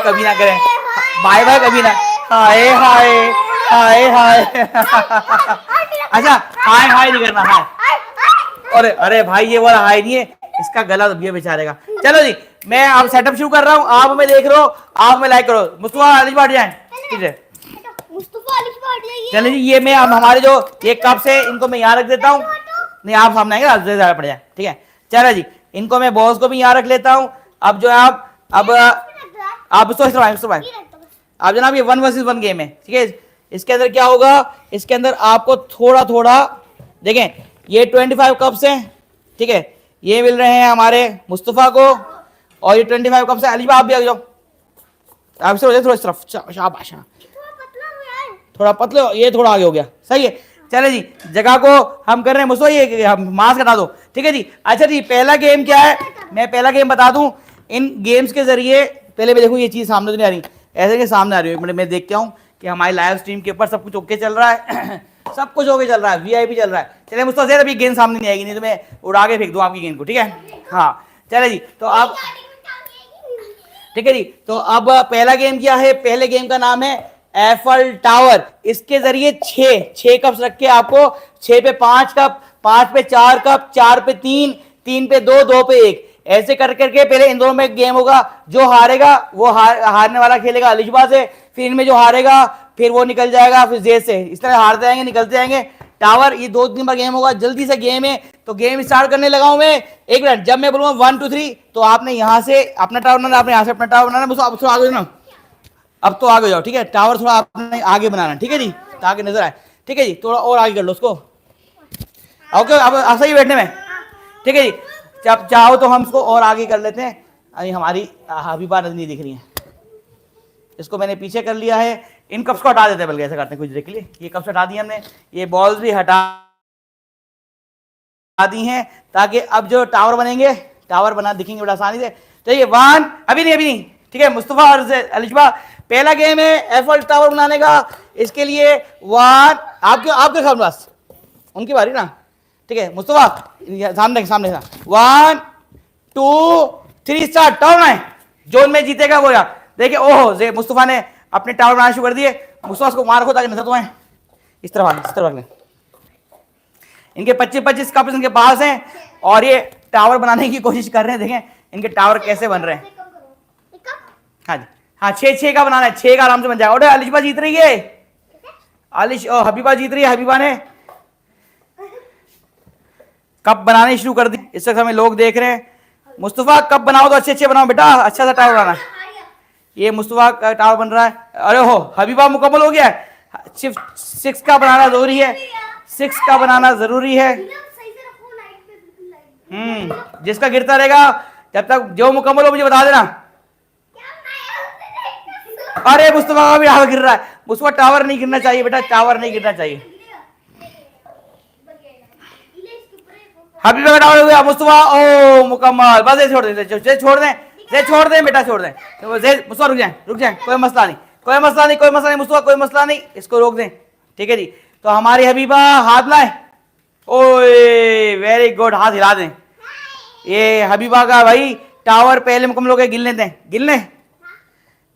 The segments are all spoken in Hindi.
कभी ना करें, बाय बाय कभी ना। हाय हाय हाय हाय। अच्छा हाय हाय नहीं करना, हाय। अरे अरे भाई ये वाला हाय नहीं है, इसका गला दब गया बेचारे का। चलो जी मैं अब सेटअप शुरू कर रहा हूँ, आप हमें देख रहे हो, आप हमें लाइक करो। मुस्तफा अली बांट जाए, ठीक है। चलो जी ये मैं अब हमारे जो ये कप्स है इनको मैं यहाँ रख देता हूँ। नहीं आप सामने आएंगे ज्यादा पड़ जाए, ठीक है। चलो जी इनको मैं बॉल्स को भी यहाँ रख लेता हूँ। अब जो है आप अब जनाब ये 1 वर्सेस 1 गेम है, ठीक है। इसके अंदर क्या होगा, इसके अंदर आपको थोड़ा थोड़ा देखें, ये 25 कप्स हैं, ठीक है। ये मिल रहे हैं हमारे मुस्तफा को, और ये 25 कप्स हैं। अली आप भी आ जाओ, आप से थोड़ा इस तरफ, शाबाश। थोड़ा पतले, ये थोड़ा आगे हो गया, सही है। चले जी जगह को हम कर रहे हैं मुझको, ये हम मास्क हटा दो, ठीक है जी। अच्छा जी पहला गेम क्या है, मैं पहला गेम बता दूं। इन गेम्स के जरिए पहले मैं देखूं ये चीज सामने तो नहीं आ रही, ऐसे के सामने आ रही है, मैं देखता हूं कि हमारी लाइव स्ट्रीम के ऊपर सब कुछ ओके चल रहा है। सब कुछ ओके चल रहा है, वीआईपी चल रहा है। चलिए मुझसे अभी गेंद सामने नहीं आएगी, नहीं तो मैं उड़ा के फेंक दूं आपकी गेंद को, ठीक है। हाँ चले जी तो आप, ठीक है जी। तो अब पहला गेम क्या है, पहले गेम का नाम है एफल टावर। इसके जरिए 6 कप्स रख के आपको 6 पे 5 कप, 5 पे 4 कप, 4 पे 3, 3 पे 2, 2 पे 1, ऐसे कर करके पहले इन दोनों में गेम होगा। जो हारेगा वो हारने वाला खेलेगा अलिशबा से, फिर इनमें जो हारेगा फिर वो निकल जाएगा फिर जेद से, इस तरह हारते जाएंगे निकलते जाएंगे। टावर ये 2-3 बार गेम होगा, जल्दी से गेम है। तो गेम स्टार्ट करने लगा हूं मैं, 1 मिनट। जब मैं बोलूंगा 1 2 3 तो आपने यहां से अपना टावर बनाना, आपने यहां से अपना टावर बनाना। मुझे अब आगे ना, अब तो आगे जाओ, ठीक है। टावर थोड़ा आपने आगे बनाना, ठीक है जी, ताकि नजर आए, ठीक है जी। थोड़ा और आगे कर लो उसको, ओके। अब सही बैठने में, ठीक है जी। जब चाहो तो हम इसको और आगे कर लेते हैं। अभी हमारी हबीबा नहीं दिख रही है, इसको मैंने पीछे कर लिया है। इन कप्स को हटा देते हैं, बल्कि ऐसा करते हैं कुछ देर के लिए। ये कप्स हटा दिए हमने, ये बॉल्स भी हटा दी हैं, ताकि अब जो टावर बनेंगे, टावर बना दिखेंगे बड़ा आसानी से। तो ये 1 अभी नहीं, ठीक है। मुस्तफा और अलिशबा पहला गेम है एफल टावर बनाने का। इसके लिए 1 आपके पास, उनकी बारी ना, ठीक है। मुस्तफा सामने 1 2 3 स्टार्ट। टावर बनाए, जोन में जीतेगा वो यार। देखिए ओहो मुस्तफा ने अपने टावर बनाना शुरू कर दिए। मुस्तफा को मार रखो ताकि नजर तो आए, इस तरह इनके 25-25 कप इनके पास हैं, और ये टावर बनाने की कोशिश कर रहे हैं। देखें इनके टावर कैसे बन रहे हैं। हाँ जी हाँ, 6 का बनाना है, 6 का आराम से बन जाएगा। और अलिशबा जीत रही है, हबीबा जीत रही है। हबीबा ने कप बनाने शुरू कर दी, इस वक्त हमें लोग देख रहे हैं। मुस्तफा कप बनाओ तो अच्छे बनाओ बेटा, अच्छा सा टावर बनाना। ये मुस्तफा का टावर बन रहा है। अरे हो हबीबा मुकम्मल हो गया है। सिर्फ 6 का बनाना जरूरी है, 6 का बनाना जरूरी है। जिसका गिरता रहेगा, जब तक जो मुकम्मल हो मुझे बता देना। अरे मुस्तफा का भी टावर गिर रहा है। मुस्तफा टावर नहीं गिरना चाहिए बेटा, टावर नहीं गिरना चाहिए। हबीबा का टावर हो गया। मुस्तफा ओ मुकम्मल, बस छोड़ दें, छोड़ दें बेटा, छोड़ दें। मुस्तफा रुक जाए, कोई मसला नहीं मुस्तफा, कोई मसला नहीं, इसको रोक दें, ठीक है जी। तो हमारी हबीबा हाथ लाए, ओए वेरी गुड, हाथ हिला दें। ये हबीबा का भाई टावर पहले मुकम्मल हो गए, गिन लेते हैं, गिन लें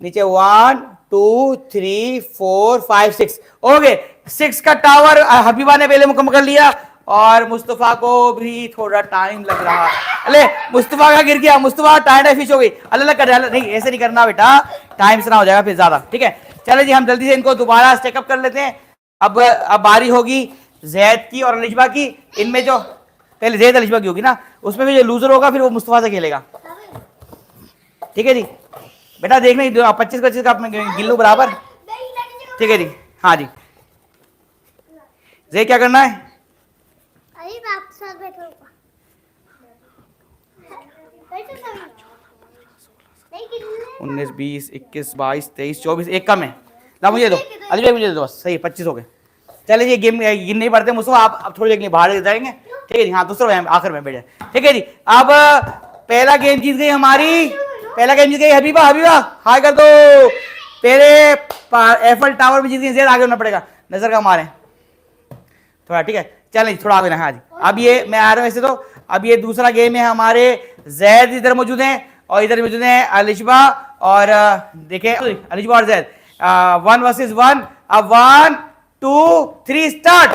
नीचे। 1 2 3 4 5 6 हो गए। 6 का टावर हबीबा ने पहले मुकम्मल कर लिया, और मुस्तफा को भी थोड़ा टाइम लग रहा। अरे मुस्तफा का गिर गया, मुस्तफा टाइम फिश हो गई। अल्लाह कर, नहीं ऐसे नहीं करना बेटा, टाइम से ना हो जाएगा फिर ज्यादा, ठीक है। चलो जी हम जल्दी से इनको दोबारा चेकअप कर लेते हैं। अब बारी होगी जैद की और अलिशबा की। इनमें जो पहले जैद अलिशबा की होगी ना, उसमें भी जो लूजर होगा फिर वो मुस्तफा से खेलेगा, ठीक है जी। बेटा देखना 25-25 का अपने गिल्लू बराबर, ठीक है जी। हाँ जी जैद क्या करना है, 19 20 21 22 23 24 एक कम है। ला मुझे दो, अली मुझे दो, बस सही 25 हो गए। चलिए ये गेम गिन नहीं पड़ते मुझको, आप थोड़ी देर के लिए बाहर जाएंगे, ठीक है जी। हाँ दूसरा आखिर में बैठ जाए, ठीक है जी। अब पहला गेम जीत गई हमारी, पहला गेम जीत गई हबीबा। हबीबा हाय कर दो। पहले एफल टावर में जीत गई, आगे होना पड़ेगा, नजर का मारे थोड़ा, ठीक है। चलिए थोड़ा आगे ना। हाँ जी अब ये मैं आ रहा हूँ ऐसे। तो अब ये दूसरा गेम है हमारे, जैद इधर मौजूद है और इधर मौजूद है अलिशबा और देखिए अलिशबा और जैद 1 वर्सेस 1। अब 1 2 3 स्टार्ट।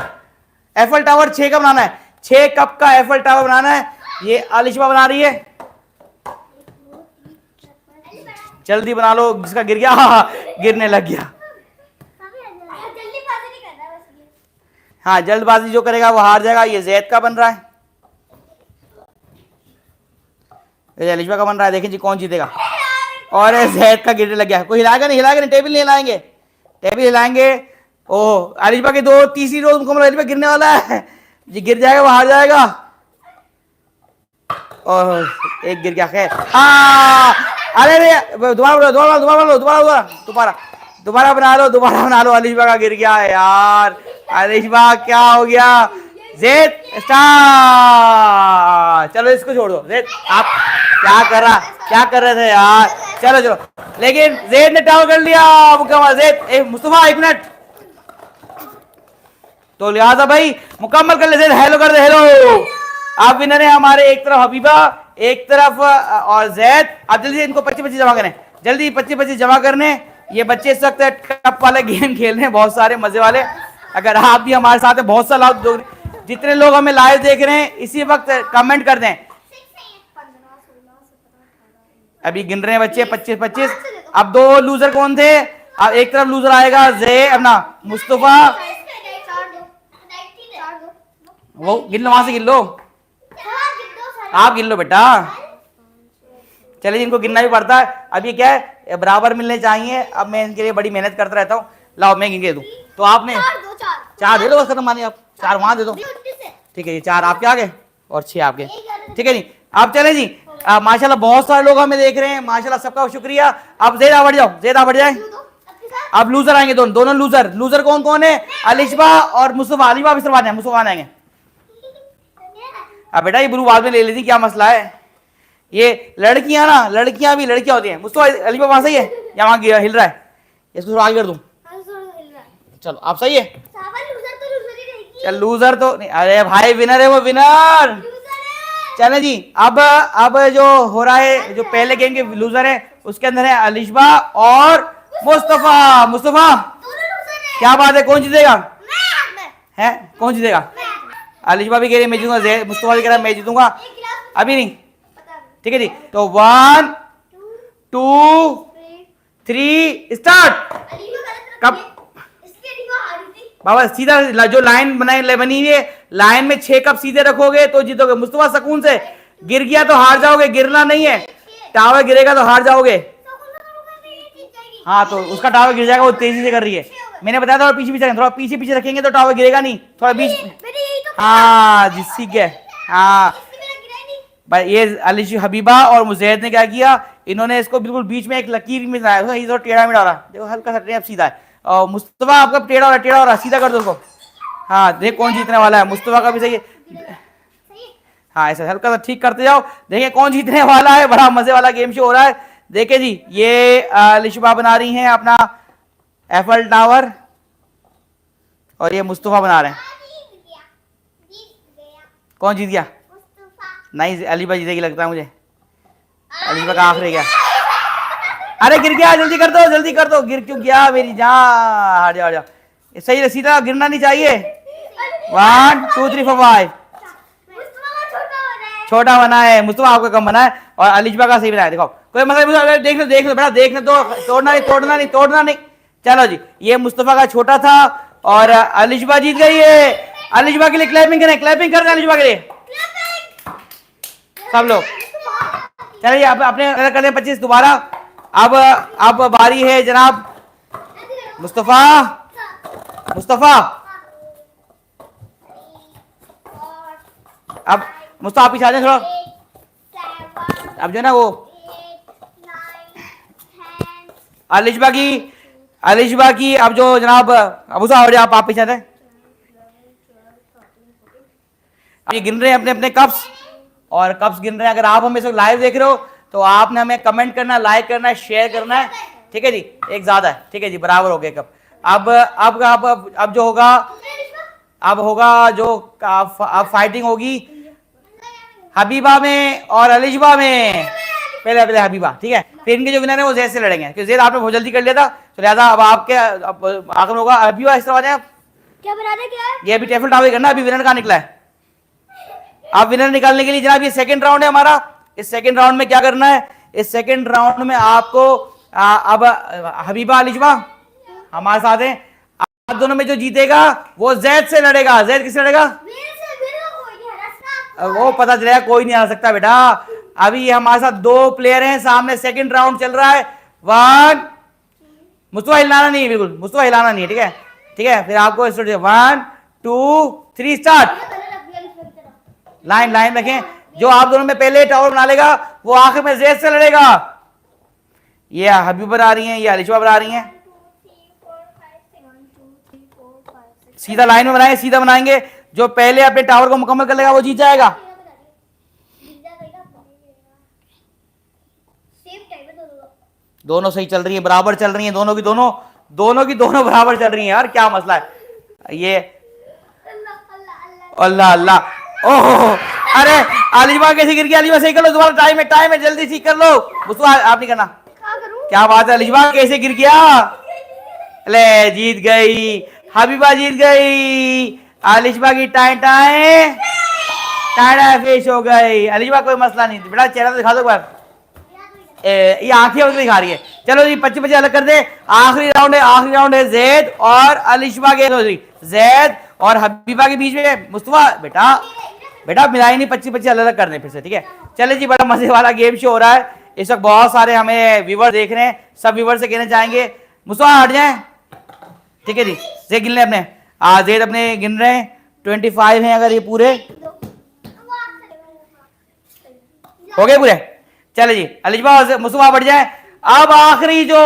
एफल टावर 6 का बनाना है, 6 कप का एफल टावर बनाना है। ये अलिशबा बना रही है, जल्दी बना लो, जिसका गिर गया गिरने लग गया। हाँ जल्दबाजी जो करेगा वो हार जाएगा। ये जैद का बन रहा है, अलिशबा का बन रहा है। देखें जी कौन जीतेगा। और जैद का गिरने लग गया। कोई हिलाएगा नहीं, हिलाएगा नहीं, टेबल नहीं हिलाएंगे, टेबल हिलाएंगे। ओह अलिशबा के 2 तीसरी रोज मुकम्मल, अलिशबा गिरने वाला है जी, गिर जाएगा वो हार जाएगा। और एक गिर गया, खैर। अरे दोबारा दोबारा दोबारा दोबारा दोबारा दोबारा बना लो, दोबारा बना लो। अलिशबा का गिर गया यार, अलिशबा क्या हो गया। जैद स्टार्ट। चलो इसको छोड़ दो। जैद आप क्या कर रहे थे यार। चलो चलो, लेकिन जैद ने टावर कर लिया मुकम्मल। जैद मुस्तफा 1 मिनट, तो लिहाजा भाई मुकम्मल कर ले। जैद हेलो कर दे, हेलो। आप विनर है हमारे, एक तरफ हबीबा, एक तरफ और जैद। आप जल्दी इनको 25-25 जमा करें, जल्दी 25-25 जमा करने। ये बच्चे इस वक्त कप वाले गेम खेल रहे हैं, बहुत सारे मजे वाले। अगर आप भी हमारे साथ हैं, बहुत सा लोग, जितने लोग हमें लाइव देख रहे हैं इसी वक्त कमेंट कर दें। अभी गिन रहे हैं बच्चे 25-25। अब 2 लूजर कौन थे। अब एक तरफ लूजर आएगा अपना मुस्तफा, वो गिन लो, वहां से गिन लो, आप गिन लो बेटा। चलिए इनको गिनना भी पड़ता है। अब ये क्या है, बराबर मिलने चाहिए। अब मैं इनके लिए बड़ी मेहनत करता रहता हूँ। लाओ मैं गिन के दूं, तो आपने 4 दे दो बस, खत्म। मानिए आप 4 वहां दे दो, ठीक है। ये 4 आपके आगे और 6 आपके, ठीक है जी। आप चले जी। माशाल्लाह बहुत सारे लोग हमें देख रहे हैं, माशाल्लाह सबका शुक्रिया। अब जैद बढ़ जाओ, जैद बढ़ जाए। अब लूजर आएंगे, दोनों लूजर। लूजर कौन कौन है, अलिशबा और मुस्तफा। अलिशबा भी सरवाने, मुस्तफा आएंगे। अब बेटा ये ब्लू बाद में ले लीजिए, क्या मसला है। ये लड़कियां ना, लड़कियां भी लड़कियां होती हैं। मुस्तफा अलिशबा वहां सही है या वहां हिल रहा है, इसको थोड़ा आगे कर दूं। चलो आप सही है। चल लूजर तो नहीं, अरे भाई विनर है वो, विनर। चले जी। अब जो हो रहा है, जो पहले गेम के लूजर है उसके अंदर है अलिशबा और मुस्तफा। मुस्तफा क्या बात है, कौन जीतेगा है, कौन जीतेगा। अलिशबा भी कह रही है मैं जीतूंगा, मुस्तफा भी कह रहा है मैं जीतूंगा। अभी नहीं, ठीक है जी। तो 1 2 3 स्टार्ट। कब बाबा सीधा जो लाइन बनी हुई है, लाइन में 6 कप सीधे रखोगे तो जीतोगे। मुस्तफा सुकून से, गिर गया तो हार जाओगे, गिरना नहीं है। टावर गिरेगा तो हार जाओगे। हाँ तो उसका टावर गिर जाएगा, वो तेजी से कर रही है। मैंने बताया था पीछे पीछे, थोड़ा पीछे पीछे रखेंगे तो टावर गिरेगा नहीं, थोड़ा बीच। हाँ जी सीख गए। हाँ भाई ये अलिश हबीबा और मुजैद ने क्या किया, इन्होंने इसको बिल्कुल बीच में एक लकीर में बनाया, टेढ़ा में डाला। देखो हल्का सा टेढ़ा, सीधा है। और मुस्तफा आपका टेढ़ा हो रहा है, सीधा कर दो उसको। हाँ देख कौन जीतने वाला है। मुस्तफा का भी सही है। हाँ ऐसा हल्का सा ठीक करते जाओ, देखिए कौन जीतने वाला है। बड़ा मजे वाला गेम शो हो रहा है। देखिए जी, ये अलिशबा बना रही हैं अपना एफल टावर और ये मुस्तफा बना रहे हैं। कौन जीत गया? नहीं अलिशबा जीतेगी लगता है मुझे। अलिशबा का आखिरी गया। अरे गिर गया, जल्दी कर दो, जल्दी कर दो। गिर क्यों गया मेरी जान, हट जाओ हट जाओ। सही है, सीधा गिरना नहीं चाहिए। 1 2 3 4 5 छोटा बना है, मुस्तफा आपका कम बना है और अलिशबा का सही बना है। देखो कोई मतलब देख लो बेटा, देखने दो, तोड़ना नहीं। चलो जी, ये मुस्तफा का छोटा था और अलिशबा जीत गई है। अलिशबा के लिए क्लैपिंग करें अलिशबा के लिए सब लोग। चलिए अब अपने कर दें 25 दोबारा। अब बारी है जनाब मुस्तफा। अब मुस्तफा पीछे आ जाए थोड़ा। अब जो ना वो अलिशबा की अब जो जनाब अबू साहब आप पीछे आ जाए। ये गिन रहे हैं अपने अपने कप्स और कप्स गिन रहे हैं। अगर आप हमें इस वक्त लाइव देख रहे हो तो आपने हमें कमेंट करना, लाइक करना है, शेयर करना है, ठीक है जी। एक ज्यादा है, ठीक है जी, बराबर हो गए कप। अब जो होगा, अब होगा जो अब फाइटिंग होगी हबीबा में और अलिशबा में। पहले पहले हबीबा, ठीक है। फिर इनके जो विनर है वो जैद से लड़ेंगे, क्योंकि जैद आपने बहुत जल्दी कर लिया था, तो लिहाजा अब आपके आखिर होगा। हबीबा इस तरह आ जाए आप, क्या बना दे क्या? ये अभी टेफल टावर करना, अभी विनर कहाँ निकला है। आप विनर निकालने के लिए जनाब ये सेकंड राउंड है हमारा। इस सेकंड राउंड में क्या करना है, इस सेकंड राउंड में आपको अब हबीबा अलिशबा हमारे साथ हैं, आप दोनों में जो जीतेगा वो जैद से लड़ेगा। जैद किससे लड़ेगा, वो पता चलेगा, कोई नहीं आ सकता बेटा। अभी ये हमारे साथ 2 प्लेयर हैं सामने, सेकंड राउंड चल रहा है। 1 मुस्तफा हिलाना नहीं है, बिल्कुल मुस्तफा हिलाना नहीं है, ठीक है, ठीक है। फिर आपको 1 2 3 स्टार्ट। लाइन लाइन रखें, जो आप दोनों में पहले टावर बना लेगा वो आखिर में जैद से लड़ेगा। ये हबीबा आ रही हैं, ये अलिशबा आ रही हैं। सीधा लाइन में बनाएंगे, सीधा बनाएंगे, जो पहले अपने टावर को मुकम्मल कर लेगा वो जीत जाएगा। दोनों सही चल रही है, बराबर चल रही है, दोनों की दोनों बराबर चल रही है। यार क्या मसला है ये, अल्लाह अल्लाह, ओहो, अरे अलिशबा कैसे गिर गया। अलिशबा सही कर लो, दोबारा टाइम है, जल्दी ठीक कर लो। मुस्तफा आप नहीं करना, क्या बात है, अलिशबा कैसे गिर गया। ले जीत गई, हबीबा जीत गई। अलिशबा की टाइम फिश हो गई। अलिशबा कोई मसला नहीं, बेटा चेहरा तो दिखा दो एक बार, ये आंखें उसे दिखा रही है। चलो जी 25 अलग कर दे। आखिरी राउंड है जैद और अलिशबा के, जैद और हबीबा के बीच में। मुस्तफा बेटा मिलाई नहीं, 25 अलग अलग कर दे फिर से, ठीक है। चले जी, बड़ा मजे वाला गेम शो हो रहा है इस वक्त, बहुत सारे हमें व्यूवर देख रहे हैं, सब व्यूवर से कहना चाहेंगे मुस्तफा हट जाए, ठीक है जी। जैद गिन ले अपने, जैद अपने गिन रहे हैं, 25 हैं अगर ये पूरे हो गए पूरे। चले जी अलिशबा और मुस्तफा बढ़ जाए। अब आखिरी जो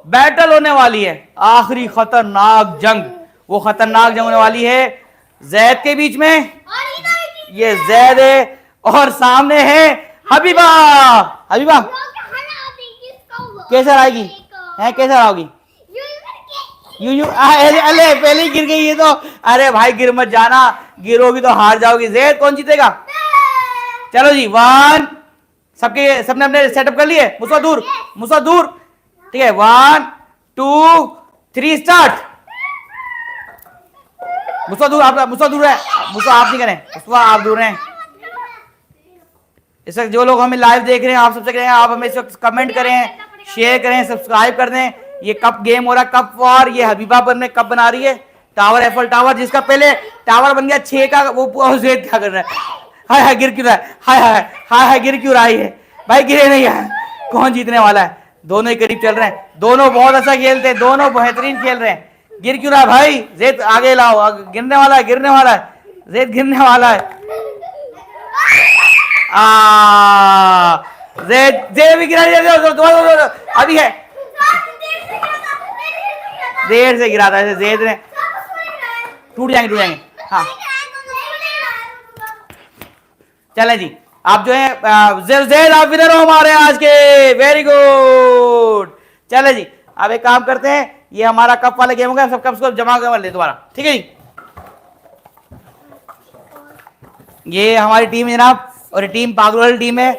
बैटल होने वाली है, आखिरी खतरनाक जंग, वो खतरनाक जंग होने वाली है जैद के बीच में। ये जैद है और सामने है हबीबा। हबीबा कैसे आएगी, है कैसे आओगी, यू अरे पहले ही गिर गई ये तो। अरे भाई गिर मत जाना, गिरोगी तो हार जाओगी। जैद कौन जीतेगा। चलो जी 1, सबने अपने सेटअप कर लिए। मुस्तफा दूर, ठीक है। 1 2 3 स्टार्ट। मुस्तफा दूर है, मुस्तफा आप नहीं करें, मुस्तफा आप दूर हैं। इस वक्त जो लोग हमें लाइव देख रहे हैं, आप सबसे करें, आप हमें इस वक्त कमेंट करें, शेयर करें, सब्सक्राइब कर दें। ये कप गेम हो रहा है, कप वॉर। ये हबीबा पर में कप बना रही है, टावर, एफल टावर, जिसका पहले टावर बन गया 6 का, वो जैद क्या कर रहा है। हाय गिर क्यों रहा है, हाय गिर क्यों रहा है भाई, गिरे नहीं है। कौन जीतने वाला है, दोनों ही करीब चल रहे हैं, दोनों बहुत अच्छा खेलते हैं, दोनों बेहतरीन खेल रहे हैं। गिर क्यों रहा है भाई, जैद आगे लाओ, गिरने वाला है, जैद गिरने वाला है। जैद भी गिरा, अभी है, देर से गिरा था जैद ने, टूट जाएंगे। हाँ चले जी, आप जो है जैद आप विनर हो हमारे आज के, वेरी गुड। चले जी अब एक काम करते हैं, ये हमारा कप वाला गेम होगा, सब कप को जमा कर ले दोबारा, ठीक है जी। ये हमारी टीम है जनाब, और ये टीम पागल वाली टीम है।